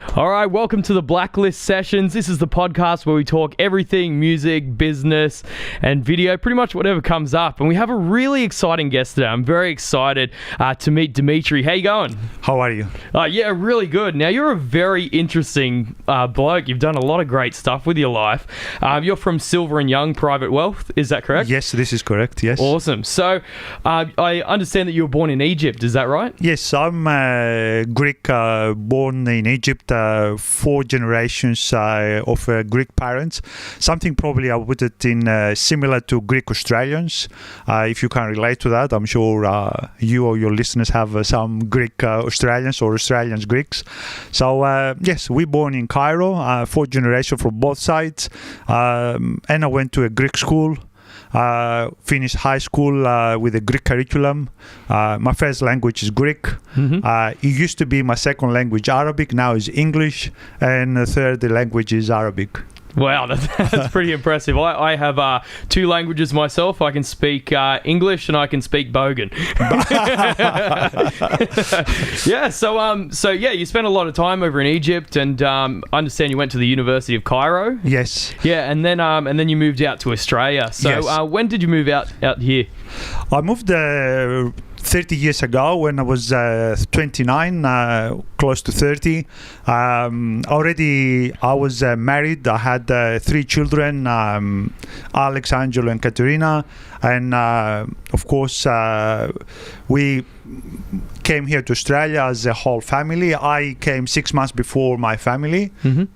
All right, welcome to the Blacklist Sessions. This is the podcast where we talk everything music, business, and video, pretty much whatever comes up. And we have a really exciting guest today. I'm very excited to meet Dimitri. How you going? How are you? Yeah, really good. Now, you're a very interesting bloke. You've done a lot of great stuff with your life. You're from Silver & Young Private Wealth. Is that correct? Yes, this is correct. Yes. Awesome. So, I understand that you were born in Egypt. Is that right? Yes, I'm Greek, born in Egypt. 4 generations of Greek parents. Something probably I would put it in similar to Greek Australians. If you can relate to that, I'm sure you or your listeners have some Greek Australians or Australians Greeks. So yes, we born in Cairo, 4 generations from both sides, and I went to a Greek school. Finished high school with a Greek curriculum. My first language is Greek. It used to be my second language Arabic. Now is English, and the third language is Arabic. Wow, that's pretty impressive. I have 2 languages myself. I can speak English and I can speak Bogan. Yeah, so yeah, you spent a lot of time over in Egypt, and I understand you went to the University of Cairo. Yes. Yeah, and then you moved out to Australia. So Yes. When did you move out here? I moved 30 years ago when I was 29, close to 30. Already I was married. I had 3 children, Alex, Angelo, and Katerina. And of course, we came here to Australia as a whole family. I came 6 months before my family,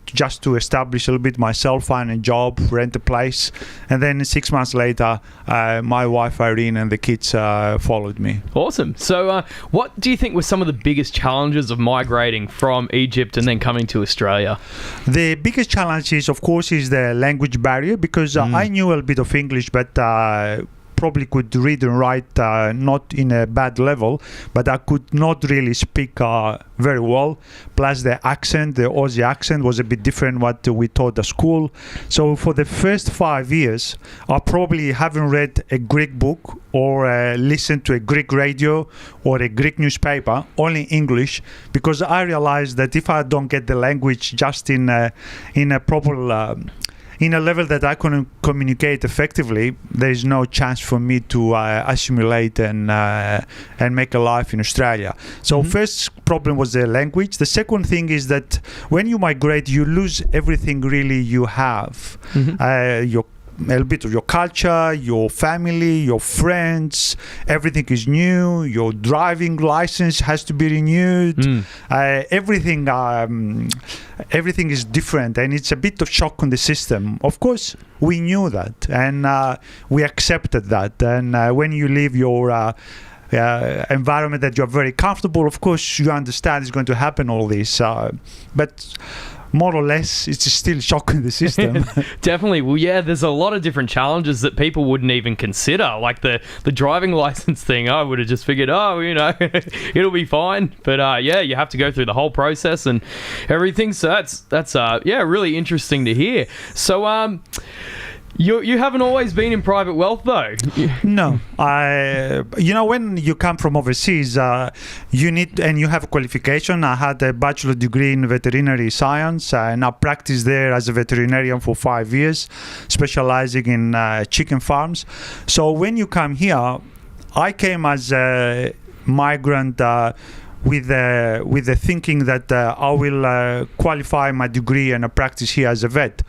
just to establish a little bit myself, find a job, rent a place. And then 6 months later, my wife Irene and the kids followed me. Awesome. So what do you think were some of the biggest challenges of migrating from Egypt and then coming to Australia? The biggest challenge is, of course, is the language barrier, because I knew a little bit of English, but probably could read and write, not in a bad level, but I could not really speak very well. Plus the accent, the Aussie accent, was a bit different what we taught at school. So for the first 5 years, I probably haven't read a Greek book or listened to a Greek radio or a Greek newspaper, only English, because I realized that if I don't get the language just in a proper in a level that I couldn't communicate effectively, there is no chance for me to assimilate and make a life in Australia. So first problem was the language. The second thing is that when you migrate, you lose everything really you have. A little bit of your culture, your family, your friends, everything is new. Your driving license has to be renewed. Everything is different, and it's a bit of shock on the system. Of course, we knew that, and we accepted that. And when you leave your environment that you're very comfortable, of course, you understand it's going to happen, all this. But more or less, it's still shocking the system. Definitely. Well, yeah, there's a lot of different challenges that people wouldn't even consider, like the driving license thing. I would have just figured, it'll be fine. But yeah, you have to go through the whole process and everything. So that's really interesting to hear. So You haven't always been in private wealth, though. No. When you come from overseas, you need, and you have a qualification. I had a bachelor degree in veterinary science, and I practiced there as a veterinarian for 5 years, specializing in chicken farms. So when you come here, I came as a migrant with the thinking that I will qualify my degree and practice here as a vet.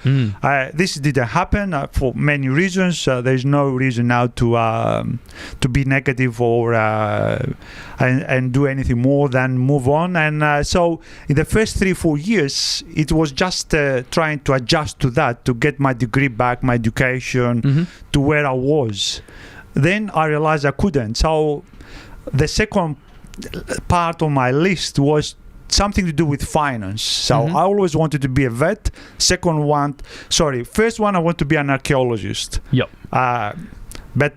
This didn't happen for many reasons. There's no reason now to be negative or and do anything more than move on. And so in the first 3-4 years, it was just trying to adjust to that, to get my degree back, my education to where I was. Then I realized I couldn't. So the second part on my list was something to do with finance. So I always wanted to be a vet. First one, I want to be an archaeologist. Yep. But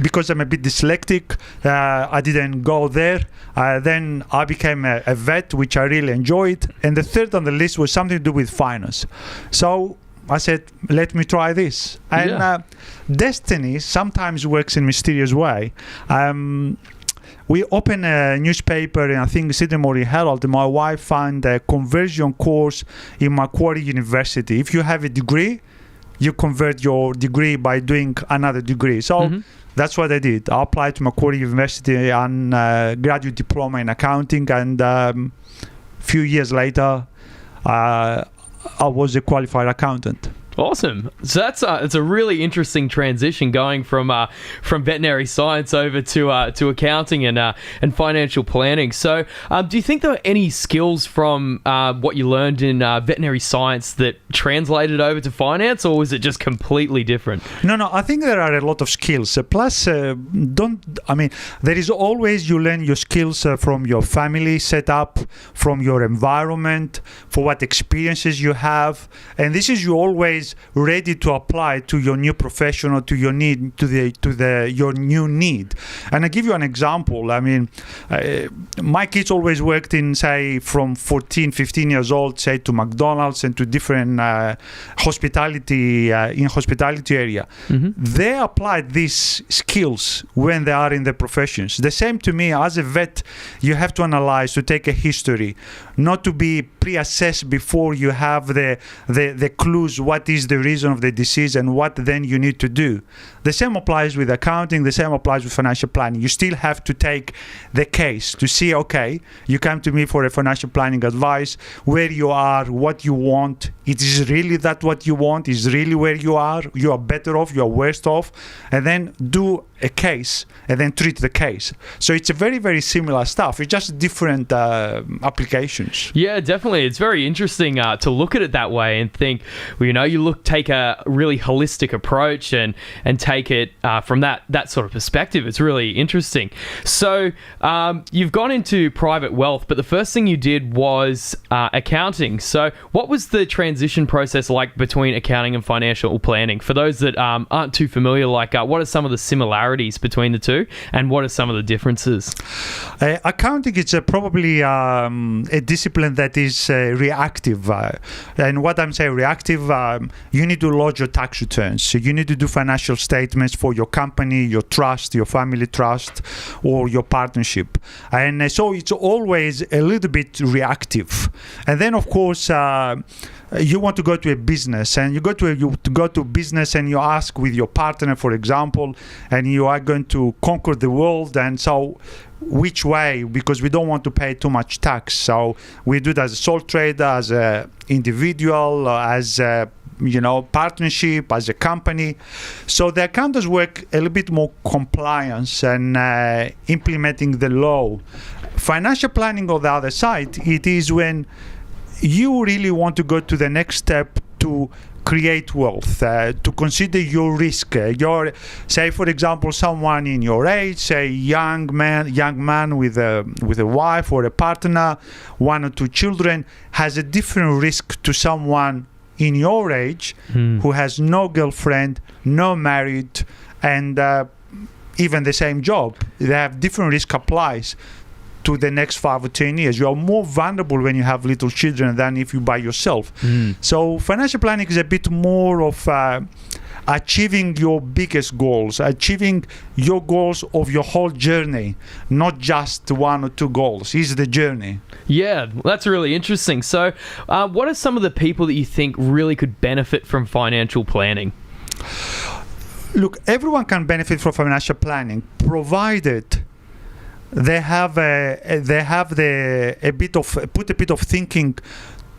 because I'm a bit dyslexic, I didn't go there. Then I became a vet, which I really enjoyed. And the third on the list was something to do with finance. So I said, let me try this. And destiny sometimes works in a mysterious way. we opened a newspaper in, I think, Sydney Morning Herald, and my wife found a conversion course in Macquarie University. If you have a degree, you convert your degree by doing another degree. So that's what I did. I applied to Macquarie University and graduate diploma in accounting, and few years later, I was a qualified accountant. Awesome. So that's it's a really interesting transition going from veterinary science over to accounting and financial planning. So do you think there are any skills from what you learned in veterinary science that translated over to finance, or was it just completely different? No, I think there are a lot of skills. Plus, there is always, you learn your skills from your family setup, from your environment, for what experiences you have, and this is you always ready to apply to your new profession or to your need, to your new need. And I give you an example. I mean, my kids always worked in, say, from 14, 15 years old, say, to McDonald's and to different hospitality area. They applied these skills when they are in the professions. The same to me as a vet. You have to analyze, to take a history, not to be pre-assessed before you have the clues. What is the reason of the disease and what then you need to do? The same applies with accounting. The same applies with financial planning. You still have to take the case to see, okay, you come to me for a financial planning advice, where you are, what you want. It is really that what you want is really where you are better off, you are worse off, and then do a case and then treat the case. So it's a very, very similar stuff. It's just different applications. Yeah, definitely. It's very interesting to look at it that way and think, well, you take a really holistic approach and take it from that sort of perspective. It's really interesting. So you've gone into private wealth, but the first thing you did was accounting. So what was the transition process like between accounting and financial planning? For those that aren't too familiar, what are some of the similarities between the two, and what are some of the differences? Accounting is probably a discipline that is reactive. And what I'm saying reactive, you need to lodge your tax returns. So you need to do financial statements for your company, your trust, your family trust, or your partnership. And so it's always a little bit reactive. And then, of course, you want to go to a business, and you go to business and you ask with your partner, for example, and you are going to conquer the world, and so which way? Because we don't want to pay too much tax, so we do it as a sole trader, as an individual, as a partnership, as a company. So the accountants work a little bit more compliance and implementing the law. Financial planning, on the other side, it is when you really want to go to the next step to create wealth, to consider your risk. Say, for example, someone in your age, say young man with a wife or a partner, 1 or 2 children, has a different risk to someone in your age who has no girlfriend, no married, and even the same job. They have different risk applies to the next 5 or 10 years. You are more vulnerable when you have little children than if you by yourself. So financial planning is a bit more of achieving your biggest goals, achieving your goals of your whole journey, not just 1 or 2 goals. It's the journey. Yeah, that's really interesting. So what are some of the people that you think really could benefit from financial planning? Look, everyone can benefit from financial planning, provided they have a bit of thinking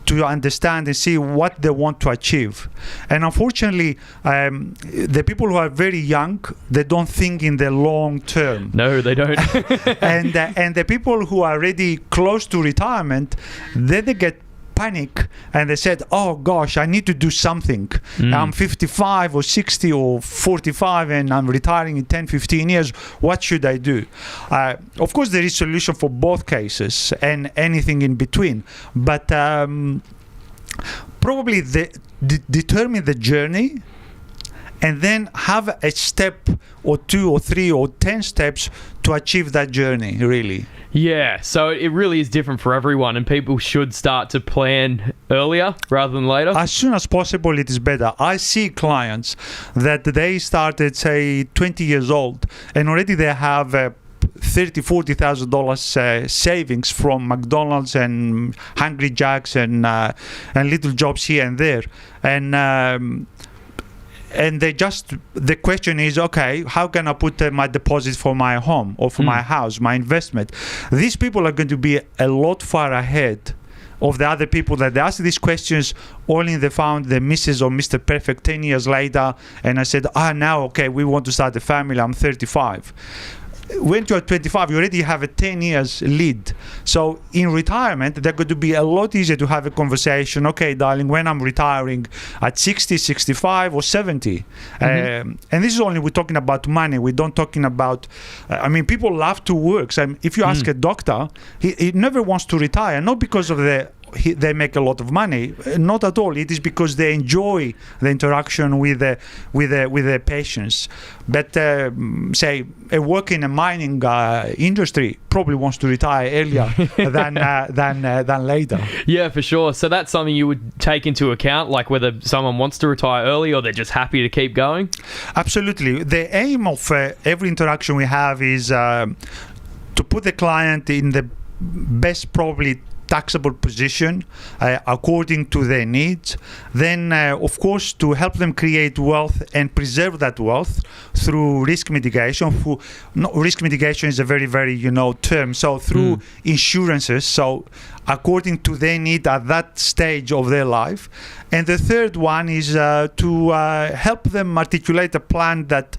to understand and see what they want to achieve. And unfortunately, the people who are very young, they don't think in the long term. No, they don't. and the people who are already close to retirement, then they get panic and they said, oh gosh, I need to do something. I'm 55 or 60 or 45 and I'm retiring in 10-15 years. What should I do? Of course there is solution for both cases and anything in between, but probably determine the journey and then have a step or 2 or 3 or 10 steps to achieve that journey, really. Yeah, so it really is different for everyone, and people should start to plan earlier rather than later. As soon as possible, it is better. I see clients that they started, say, 20 years old, and already they have $40,000 savings from McDonald's and Hungry Jack's and little jobs here and there, and the question is, okay, how can I put my deposit for my home or for my house, my investment? These people are going to be a lot far ahead of the other people that they ask these questions. Only they found the Mrs. or Mr. Perfect 10 years later, and I said, now, okay, we want to start a family. I'm 35. When you're 25, you already have a 10 years lead. So in retirement, they're going to be a lot easier to have a conversation. Okay, darling, when I'm retiring at 60, 65 or 70. And this is only, we're talking about money. We don't talking about, people love to work. So if you ask a doctor, he never wants to retire, not because of they make a lot of money, not at all. It is because they enjoy the interaction with the patients. But say a worker in a mining industry probably wants to retire earlier than later. Yeah, for sure. So that's something you would take into account, like whether someone wants to retire early or they're just happy to keep going? Absolutely. The aim of every interaction we have is to put the client in the best probably taxable position according to their needs. Then, of course, to help them create wealth and preserve that wealth through risk mitigation. Risk mitigation is a very, very, term. So through insurances. So according to their need at that stage of their life. And the third one is to help them articulate a plan that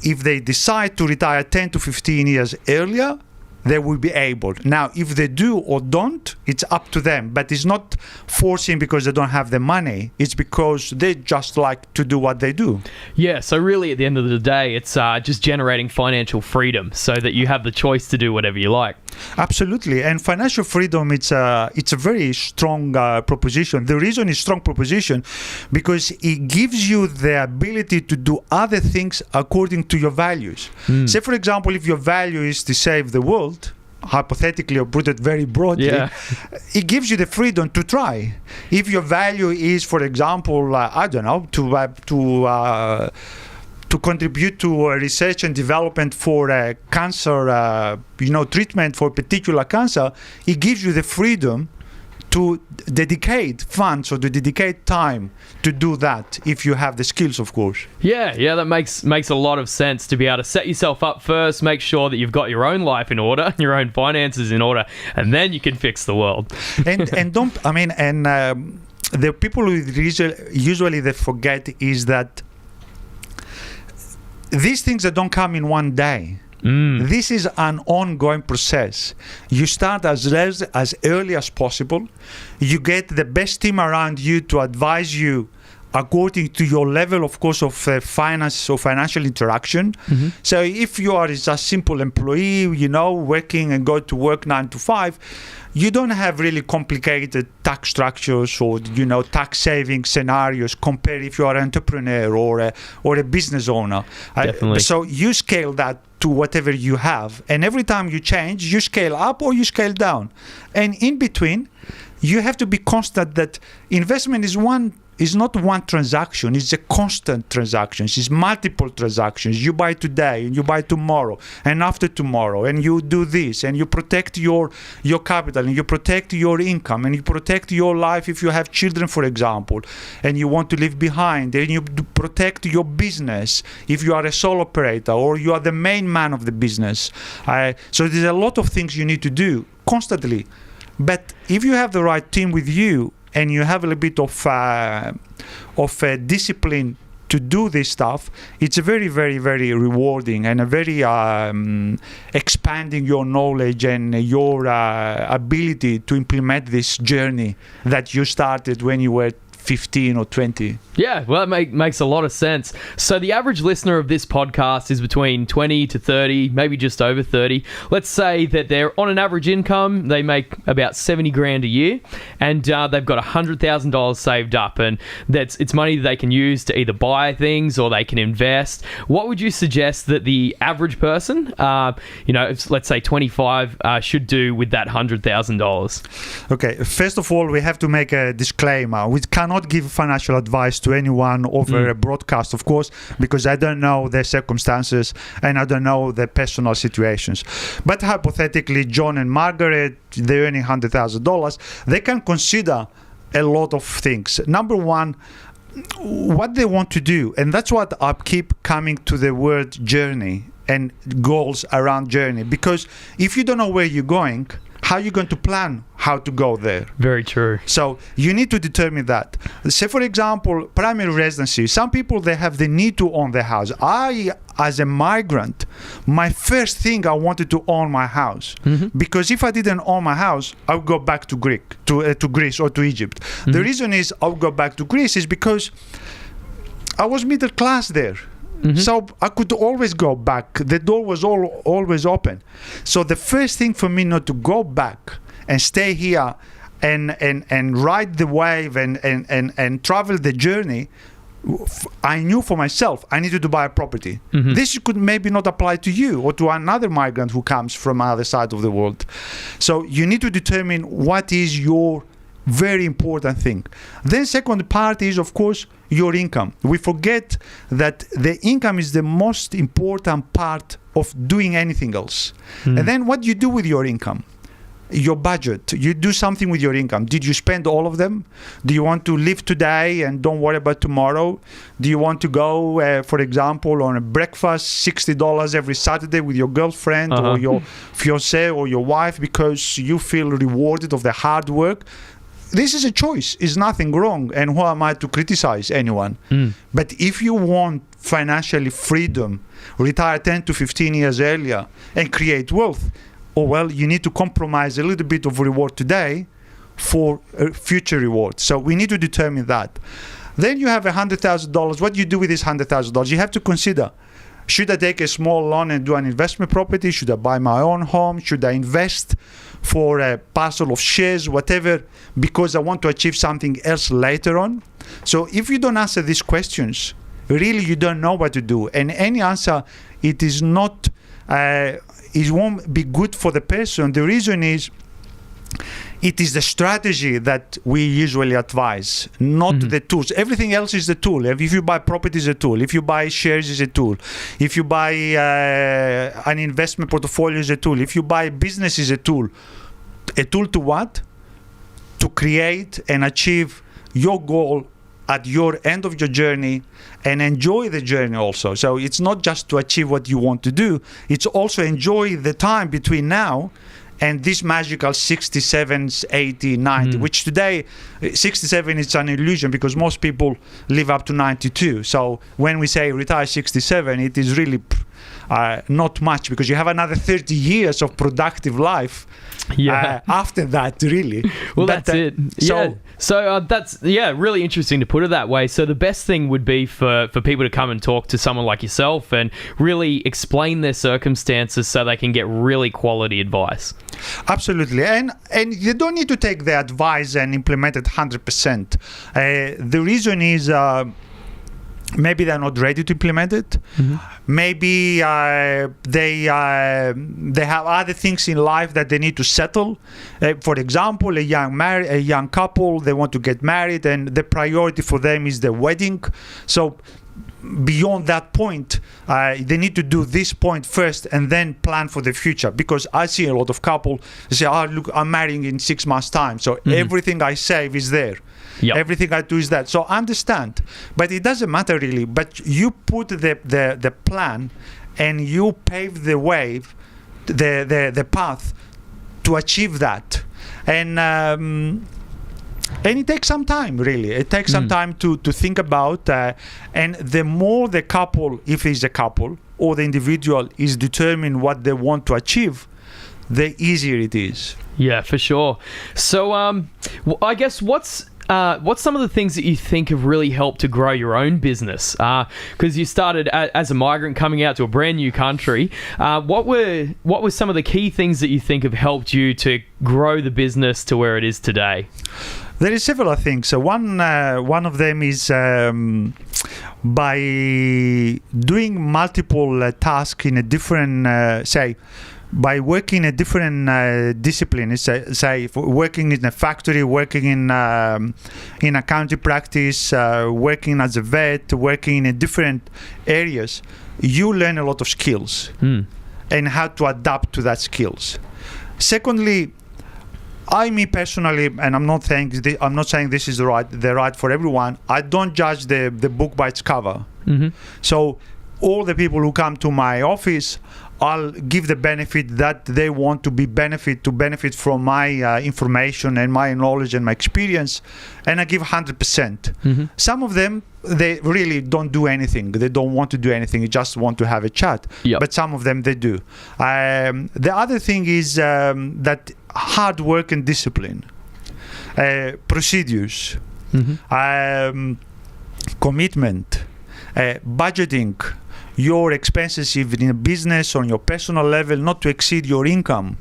if they decide to retire 10 to 15 years earlier, they will be able. Now, if they do or don't, it's up to them. But it's not forcing because they don't have the money. It's because they just like to do what they do. Yeah, so really at the end of the day, it's just generating financial freedom so that you have the choice to do whatever you like. Absolutely. And financial freedom, it's a very strong proposition. The reason it's strong proposition because it gives you the ability to do other things according to your values. Say, for example, if your value is to save the world, hypothetically, or put it very broadly, it gives you the freedom to try. If your value is, for example, to contribute to research and development for cancer, treatment for particular cancer, it gives you the freedom to dedicate funds or to dedicate time to do that if you have the skills, of course. Yeah, that makes a lot of sense to be able to set yourself up first, make sure that you've got your own life in order, your own finances in order, and then you can fix the world. The people who usually they forget is that these things that don't come in one day. This is an ongoing process. You start as early as possible. You get the best team around you to advise you according to your level, of course, of finance or financial interaction. So if you are just a simple employee, working and go to work 9 to 5, you don't have really complicated tax structures or, tax saving scenarios compared if you are an entrepreneur or a business owner. Definitely. So you scale that to whatever you have. And every time you change, you scale up or you scale down. And in between, you have to be constant that investment is not one transaction, it's a constant transaction. It's multiple transactions. You buy today and you buy tomorrow and after tomorrow, and you do this and you protect your capital and you protect your income and you protect your life if you have children, for example, and you want to leave behind, and you protect your business if you are a sole operator or you are the main man of the business. So there's a lot of things you need to do constantly. But if you have the right team with you, and you have a little bit of discipline to do this stuff, it's a very, very, very rewarding and a very expanding your knowledge and your ability to implement this journey that you started when you were 15 or 20. Yeah, well, that makes a lot of sense. So the average listener of this podcast is between 20 to 30, maybe just over 30. Let's say that they're on an average income, they make about 70 grand a year, and they've got $100,000 saved up, and it's money that they can use to either buy things or they can invest. What would you suggest that the average person, let's say 25, should do with that $100,000? Okay, first of all, we have to make a disclaimer. We cannot not give financial advice to anyone over a broadcast, of course, because I don't know their circumstances and I don't know their personal situations. But hypothetically, John and Margaret, they're earning $100,000. They can consider a lot of things. Number one, what they want to do, and that's what I keep coming to the word journey and goals around journey, because if you don't know where you're going, how are you going to plan how to go there? Very true. So you need to determine that. Say, for example, primary residency. Some people, they have the need to own their house. I, as a migrant, my first thing, I wanted to own my house. Because if I didn't own my house, I would go back to Greece or to Egypt. The reason is I would go back to Greece is because I was middle class there. So I could always go back. The door was always open. So the first thing for me, not to go back and stay here and ride the wave and travel the journey, I knew for myself I needed to buy a property. This could maybe not apply to you or to another migrant who comes from other side of the world. So you need to determine what is your very important thing. Then second part is, of course, your income. We forget that the income is the most important part of doing anything else. And then what you do with your income? Your budget. You do something with your income. Did you spend all of them? Do you want to live today and don't worry about tomorrow? Do you want to go, for example, on a breakfast, $60 every Saturday with your girlfriend or your fiancé or your wife because you feel rewarded of the hard work? This is a choice. It's nothing wrong. And who am I to criticize anyone? But if you want financially freedom, retire 10 to 15 years earlier and create wealth, well, you need to compromise a little bit of reward today for future reward. So we need to determine that. Then you have $100,000. What do you do with this $100,000? You have to consider, should I take a small loan and do an investment property? Should I buy my own home? Should I invest for a parcel of shares, whatever, because I want to achieve something else later on? So if you don't answer these questions, really you don't know what to do. And any answer, it is not, it won't be good for the person. The reason is, it is the strategy that we usually advise, not the tools. Everything else is the tool. If you buy property, is a tool. If you buy shares, is a tool. If you buy an investment portfolio, is a tool. If you buy business, is a tool. A tool to what? To create and achieve your goal at your end of your journey and enjoy the journey also. So it's not just to achieve what you want to do. It's also enjoy the time between now and this magical 67, 80, 90, which today, 67 is an illusion because most people live up to 92. So when we say retire 67, it is really not much because you have another 30 years of productive life after that, really. Well, that's it. So that's, really interesting to put it that way. So the best thing would be for people to come and talk to someone like yourself and really explain their circumstances so they can get really quality advice. Absolutely. And you don't need to take the advice and implement it 100%. The reason is maybe they're not ready to implement it. Maybe they have other things in life that they need to settle. For example, a young couple, they want to get married and the priority for them is the wedding. So beyond that point, they need to do this point first and then plan for the future. Because I see a lot of couples say, oh, look, I'm marrying in 6 months' time. So everything I save is there. Everything I do is that. So I understand. But it doesn't matter really. But you put the plan and you pave the way, the path to achieve that. And it takes some time, really. It takes some time to think about. And the more the couple, if it's a couple, or the individual is determined what they want to achieve, the easier it is. Yeah, for sure. So I guess what's some of the things that you think have really helped to grow your own business? Because you started as a migrant coming out to a brand new country. What were some of the key things that you think have helped you to grow the business to where it is today? There is several things. So one of them is by doing multiple tasks in a different, by working a different discipline, say working in a factory, working in accounting practice, working as a vet, working in different areas, you learn a lot of skills and how to adapt to that skills. Secondly, me personally, and I'm not saying this is the right for everyone. I don't judge the book by its cover. So all the people who come to my office, I'll give the benefit that they want to benefit from my information and my knowledge and my experience, and I give 100%. Some of them, they really don't do anything. They don't want to do anything. They just want to have a chat. But some of them, they do. The other thing is that hard work and discipline, procedures, commitment, budgeting your expenses, even in a business or on your personal level, not to exceed your income.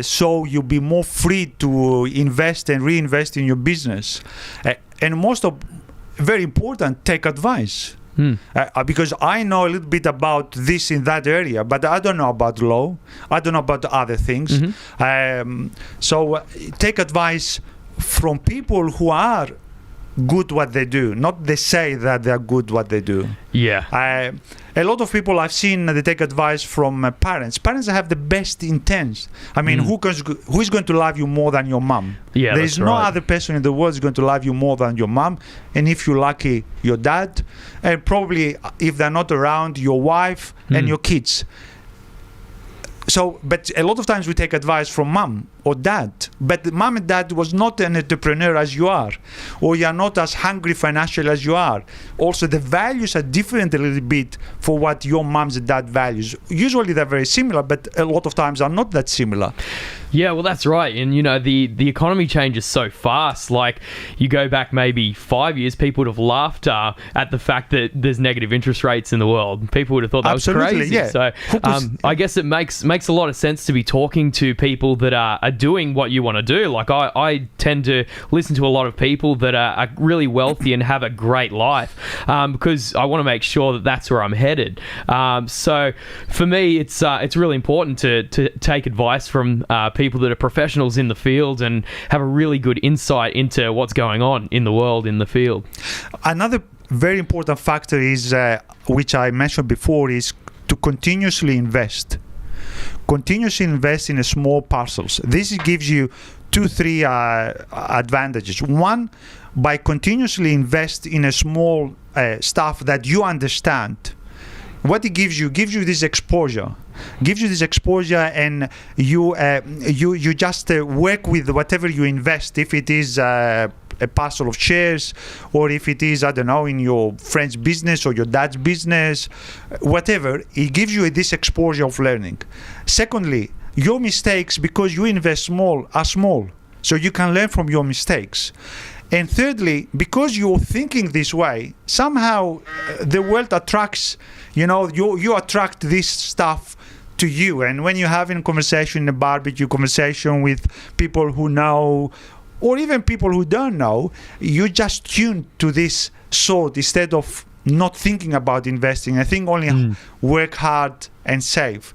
So you'll be more free to invest and reinvest in your business. And very important, take advice. Because I know a little bit about this in that area, but I don't know about law. I don't know about other things. So take advice from people who are good what they do, not they say that they're good what they do. A lot of people I've seen, they take advice from parents. Parents have the best intents. I mean, who is going to love you more than your mom? There is no other person in the world is going to love you more than your mom. And if you're lucky, your dad, and probably if they're not around, your wife and your kids. So, but a lot of times we take advice from mom or dad, but mom and dad was not an entrepreneur as you are, or you are not as hungry financially as you are. Also, the values are different a little bit for what your mom's and dad values. Usually they're very similar, but a lot of times are not that similar. Yeah, well, that's right. And, you know, the economy changes so fast. Like, you go back maybe 5 years, people would have laughed at the fact that there's negative interest rates in the world. People would have thought that was crazy. Yeah. So I guess it makes a lot of sense to be talking to people that are doing what you want to do. Like, I tend to listen to a lot of people that are really wealthy and have a great life because I want to make sure that that's where I'm headed. So for me, it's really important to take advice from people that are professionals in the field and have a really good insight into what's going on in the world, in the field. Another very important factor is, which I mentioned before, is to continuously invest. Continuously invest in small parcels. This gives you 2-3 advantages. One, by continuously invest in a small stuff that you understand. What it gives you this exposure. And you just work with whatever you invest. If it is a parcel of shares, or if it is, I don't know, in your friend's business or your dad's business, whatever, it gives you this exposure of learning. Secondly, your mistakes, because you invest small, are small, so you can learn from your mistakes. And thirdly, because you're thinking this way, somehow the world attracts, you attract this stuff to you. And when you're having a conversation, a barbecue conversation with people who know, or even people who don't know, you just tune to this thought instead of not thinking about investing. I think only work hard and save.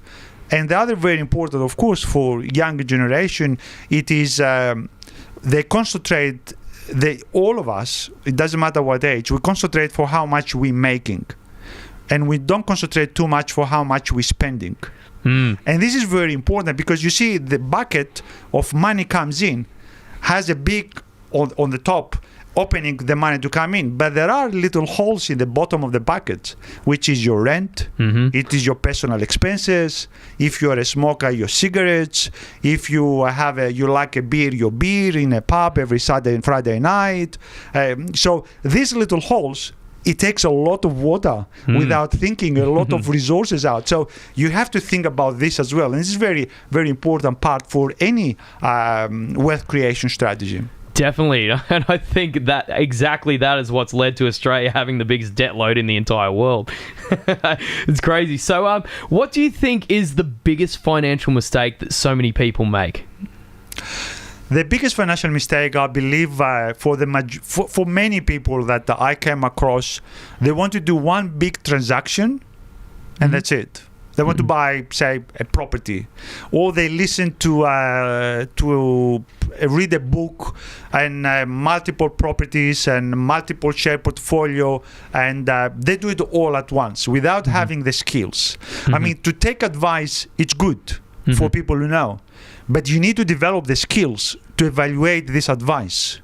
And the other very important, of course, for younger generation, it is they concentrate. All of us, it doesn't matter what age, we concentrate for how much we're making, and we don't concentrate too much for how much we're spending. And this is very important, because you see the bucket of money comes in, has a big on the top opening the money to come in, but there are little holes in the bottom of the bucket, which is your rent, it is your personal expenses, if you're a smoker, your cigarettes, if you you like a beer, your beer in a pub every Saturday and Friday night. So these little holes, it takes a lot of water without thinking, a lot of resources out. So you have to think about this as well. And this is very, very important part for any wealth creation strategy. Definitely. And I think that exactly that is what's led to Australia having the biggest debt load in the entire world. It's crazy. So what do you think is the biggest financial mistake that so many people make? The biggest financial mistake, I believe, for many people that I came across, they want to do one big transaction and that's it. They want to buy, say, a property, or they listen to read a book and multiple properties and multiple share portfolio, and they do it all at once without having the skills. I mean, to take advice, it's good for people who know, but you need to develop the skills to evaluate this advice.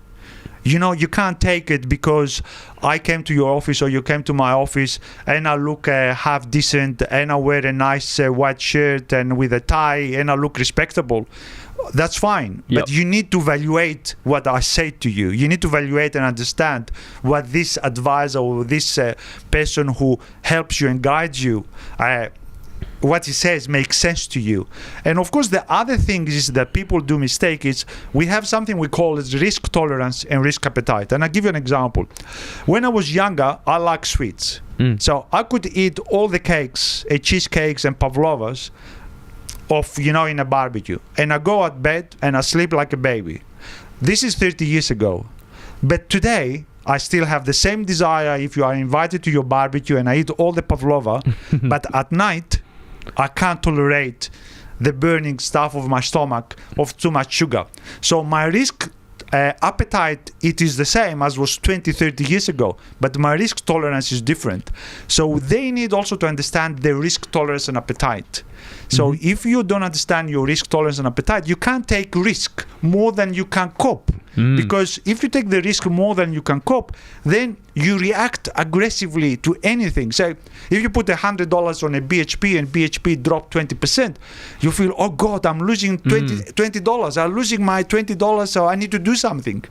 You know, you can't take it because I came to your office or you came to my office and I look half decent and I wear a nice white shirt and with a tie and I look respectable. That's fine. Yep. But you need to evaluate what I say to you. You need to evaluate and understand what this advisor or this person who helps you and guides you, what he says makes sense to you. And of course, the other thing is that people do mistake is we have something we call as risk tolerance and risk appetite. And I'll give you an example. When I was younger, I liked sweets. So I could eat all the cakes, cheesecakes and pavlovas in a barbecue. And I go at bed and I sleep like a baby. This is 30 years ago. But today, I still have the same desire if you are invited to your barbecue and I eat all the pavlova. But at night, I can't tolerate the burning stuff of my stomach of too much sugar. So my risk appetite, it is the same as was 20, 30 years ago, but my risk tolerance is different. So they need also to understand their risk tolerance and appetite. So if you don't understand your risk tolerance and appetite, you can't take risk more than you can cope. Because if you take the risk more than you can cope, then you react aggressively to anything. So if you put $100 on a BHP and BHP dropped 20%, you feel, oh God, I'm losing $20. I'm losing my $20, so I need to do something.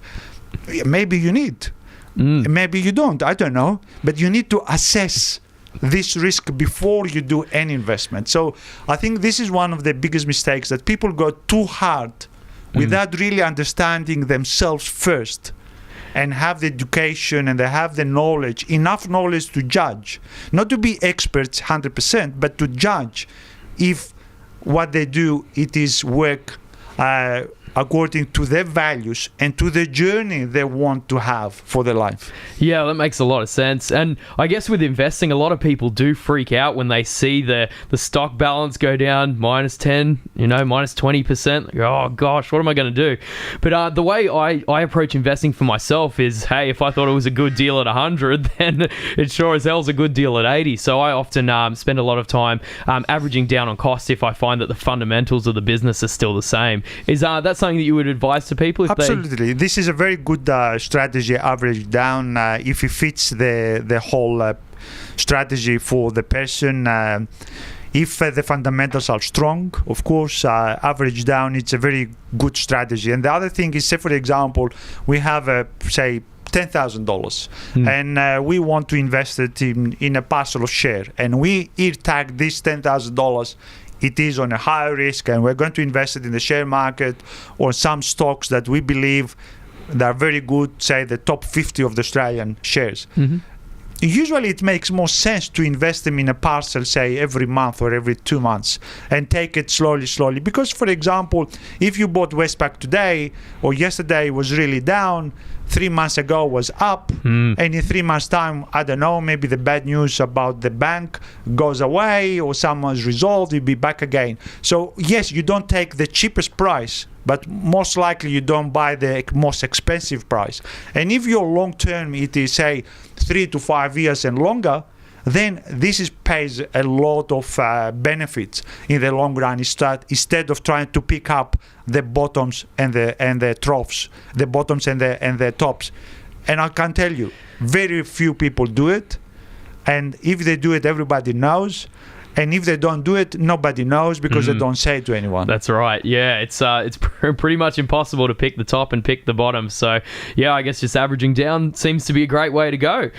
Maybe you need. Maybe you don't. I don't know. But you need to assess this risk before you do any investment. So I think this is one of the biggest mistakes, that people go too hard without really understanding themselves first and have the education and they have the knowledge, enough knowledge to judge, not to be experts 100%, but to judge if what they do, it is work according to their values and to the journey they want to have for their life. Yeah, that makes a lot of sense. And I guess with investing, a lot of people do freak out when they see the stock balance go down -10, minus 20%. Like, oh gosh, what am I going to do? But the way I approach investing for myself is, hey, if I thought it was a good deal at 100, then it sure as hell is a good deal at 80. So I often spend a lot of time averaging down on costs if I find that the fundamentals of the business are still the same. Is that something that you would advise to people? Absolutely. This is a very good strategy, average down, if it fits the whole strategy for the person. If the fundamentals are strong, of course, average down, it's a very good strategy. And the other thing is, say, for example, we have, say, $10,000 and we want to invest it in a parcel of share, and we tag this $10,000, it is on a higher risk, and we're going to invest it in the share market or some stocks that we believe that are very good, say the top 50 of the Australian shares. Usually it makes more sense to invest them in a parcel, say every month or every 2 months, and take it slowly. Because, for example, if you bought Westpac today or yesterday it was really down, 3 months ago was up, and in 3 months' time, I don't know, maybe the bad news about the bank goes away or someone's resolved, you'll be back again. So yes, you don't take the cheapest price, but most likely you don't buy the most expensive price. And if your long term, it is, say, 3 to 5 years and longer, then this pays a lot of benefits in the long run, instead of trying to pick up the bottoms and the troughs, the bottoms and the tops. And I can tell you, very few people do it. And if they do it, everybody knows. And if they don't do it, nobody knows, because they don't say it to anyone. That's right. Yeah, it's pretty much impossible to pick the top and pick the bottom. So, yeah, I guess just averaging down seems to be a great way to go.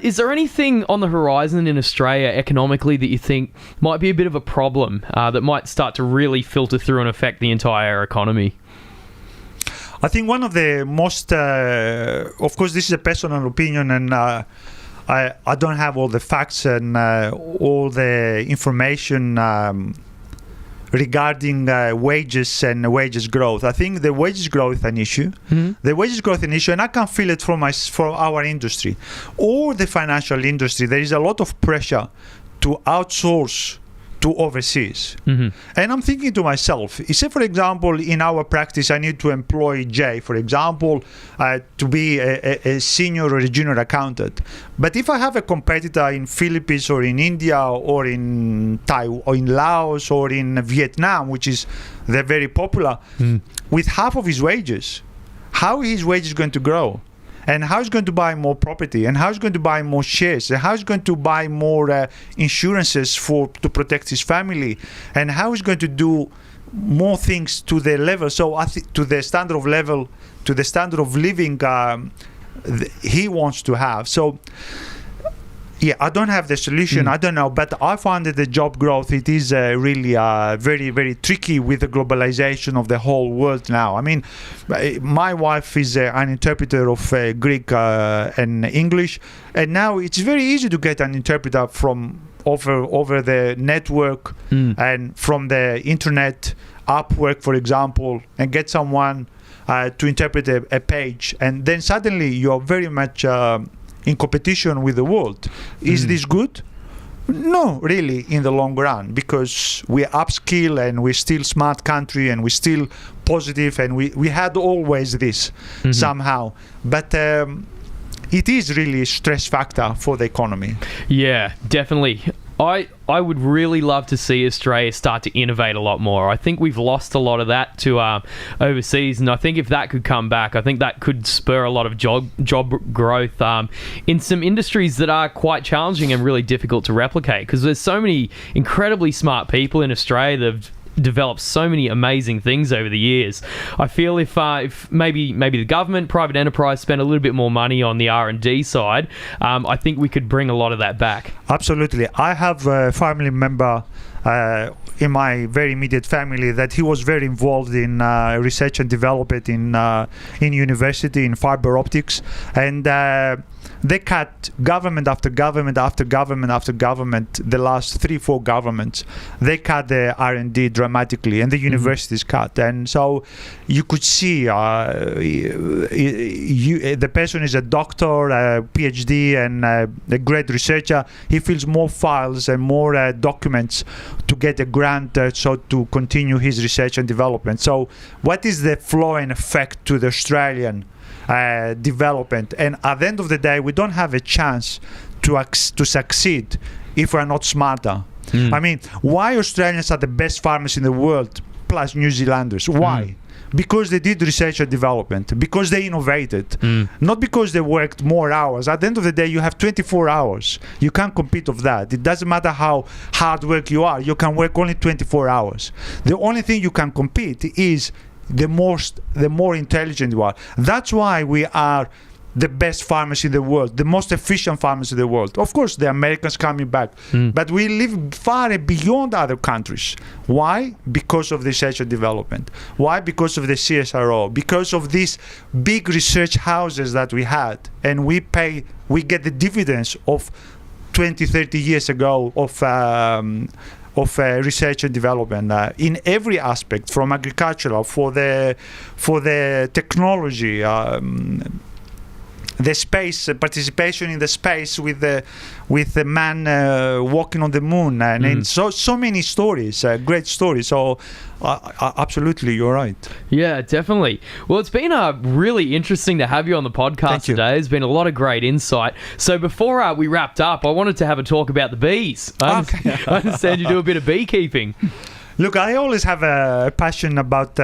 Is there anything on the horizon in Australia economically that you think might be a bit of a problem that might start to really filter through and affect the entire economy? I think one of the most, of course, this is a personal opinion, and I don't have all the facts and all the information regarding wages and wages growth. I think the wages growth is an issue. The wages growth is an issue, and I can feel it from our industry or the financial industry. There is a lot of pressure to outsource to overseas. And I'm thinking to myself, say for example, in our practice, I need to employ Jay, for example, to be a senior or a junior accountant. But if I have a competitor in Philippines or in India or in Taiwan or in Laos or in Vietnam, which is they're very popular, with half of his wages, how is his wages going to grow? And how he's going to buy more property, and how he's going to buy more shares, and how he's going to buy more insurances to protect his family, and how he's going to do more things to the level, to the standard of level, to the standard of living he wants to have. So yeah, I don't have the solution. I don't know, but I find that the job growth, it is really very, very tricky with the globalization of the whole world now. I mean, my wife is an interpreter of Greek and English, and now it's very easy to get an interpreter from over the network and from the internet, Upwork, for example, and get someone to interpret a page, and then suddenly you're very much in competition with the world. Is this good? No, really, in the long run, because we upskill and we're still smart country and we're still positive, and we had always this somehow. But it is really a stress factor for the economy. Yeah, definitely. I would really love to see Australia start to innovate a lot more. I think we've lost a lot of that to overseas, and I think if that could come back, I think that could spur a lot of job growth in some industries that are quite challenging and really difficult to replicate, because there's so many incredibly smart people in Australia that have developed so many amazing things over the years. I feel if maybe the government, private enterprise spend a little bit more money on the R&D side, I think we could bring a lot of that back. Absolutely. I have a family member in my very immediate family that he was very involved in research and development in university in fiber optics, and they cut government after government after government after government. The last 3-4 governments, they cut the R&D dramatically, and the universities cut. And so you could see the person is a doctor, a PhD, and a great researcher. He fills more files and more documents to get a grant, so to continue his research and development. So what is the flow and effect to the Australian development? And at the end of the day, we don't have a chance to succeed if we're not smarter. I mean, why Australians are the best farmers in the world plus New Zealanders? Why? Because they did research and development, because they innovated, not because they worked more hours. At the end of the day, you have 24 hours. You can't compete with that. It doesn't matter how hard work you are. You can work only 24 hours. The only thing you can compete is the more intelligent you are. That's why we are the best farmers in the world, the most efficient farmers in the world. Of course, the Americans coming back, but we live far beyond other countries. Why? Because of the research and development. Why? Because of the CSRO, because of these big research houses that we had, and we get the dividends of 20, 30 years ago of research and development in every aspect, from agricultural, for the technology, the space, participation in the space with the man walking on the moon, and so many stories, great stories. So absolutely, you're right. Yeah, definitely. Well, it's been really interesting to have you on the podcast today. There's been a lot of great insight. So before we wrapped up, I wanted to have a talk about the bees. I understand you do a bit of beekeeping. Look, I always have a passion about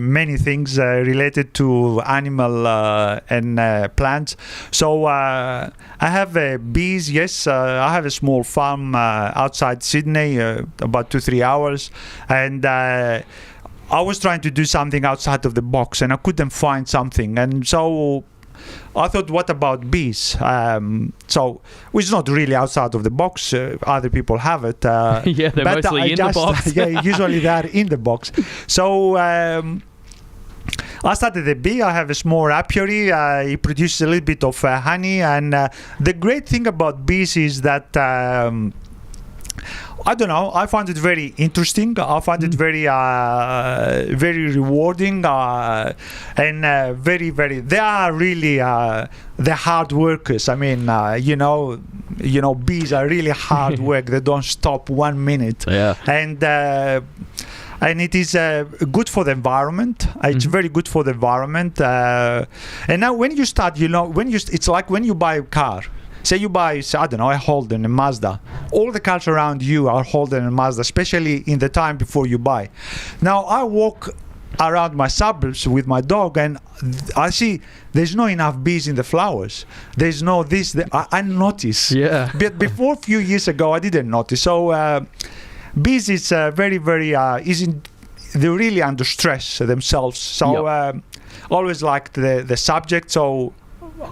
many things related to animal and plants. So I have bees, yes. I have a small farm outside Sydney, about 2-3 hours. And I was trying to do something outside of the box, and I couldn't find something. And so I thought, what about bees? Which is not really outside of the box. Other people have it. Yeah, they're mostly in the box. Yeah, usually they are in the box. So I started a bee. I have a small apiary. It produces a little bit of honey. And the great thing about bees is that I don't know, I find it very interesting. I find it very very rewarding, and very, very, they are really the hard workers. I mean, bees are really hard work. They don't stop 1 minute. Yeah. And it is good for the environment. It's very good for the environment. And now when you start, it's like when you buy a car. Say you buy, I don't know, a Holden, a Mazda. All the cars around you are Holden and Mazda, especially in the time before you buy. Now, I walk around my suburbs with my dog, and I see there's not enough bees in the flowers. There's no this. I notice. Yeah. But before a few years ago, I didn't notice. So bees is very, very, they're really under stress themselves. So always liked the subject. So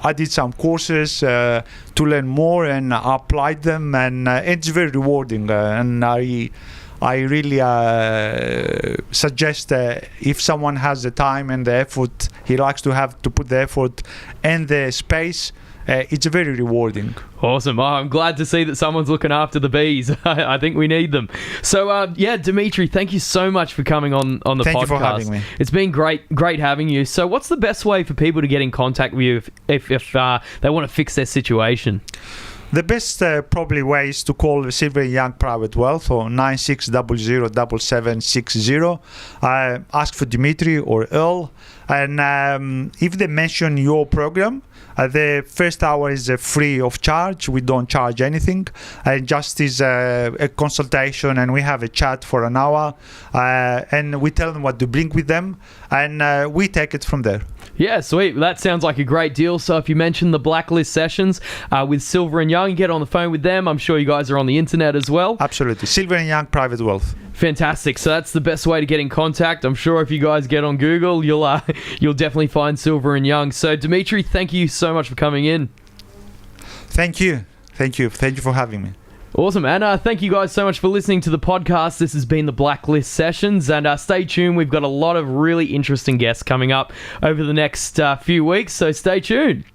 I did some courses to learn more, and I applied them, and it's very rewarding. And I really suggest if someone has the time and the effort, he likes to put the effort and the space. It's very rewarding. Awesome. Oh, I'm glad to see that someone's looking after the bees. I think we need them. So, Dimitri, thank you so much for coming on the podcast. Thank you for having me. It's been great having you. So what's the best way for people to get in contact with you if they want to fix their situation? The best probably way is to call Silver & Young Private Wealth or 96007760. Ask for Dimitri or Earl. And if they mention your program, the first hour is free of charge. We don't charge anything. Just is a consultation, and we have a chat for an hour. And we tell them what to bring with them, and we take it from there. Yeah, sweet. That sounds like a great deal. So if you mention the Blacklist sessions with Silver & Young, get on the phone with them. I'm sure you guys are on the internet as well. Absolutely. Silver & Young Private Wealth. Fantastic. So that's the best way to get in contact. I'm sure if you guys get on Google, you'll definitely find Silver & Young. So Dimitri, thank you so much for coming in. Thank you for having me. Awesome, and thank you guys so much for listening to the podcast. This has been the Blacklist Sessions, and stay tuned. We've got a lot of really interesting guests coming up over the next few weeks, so stay tuned.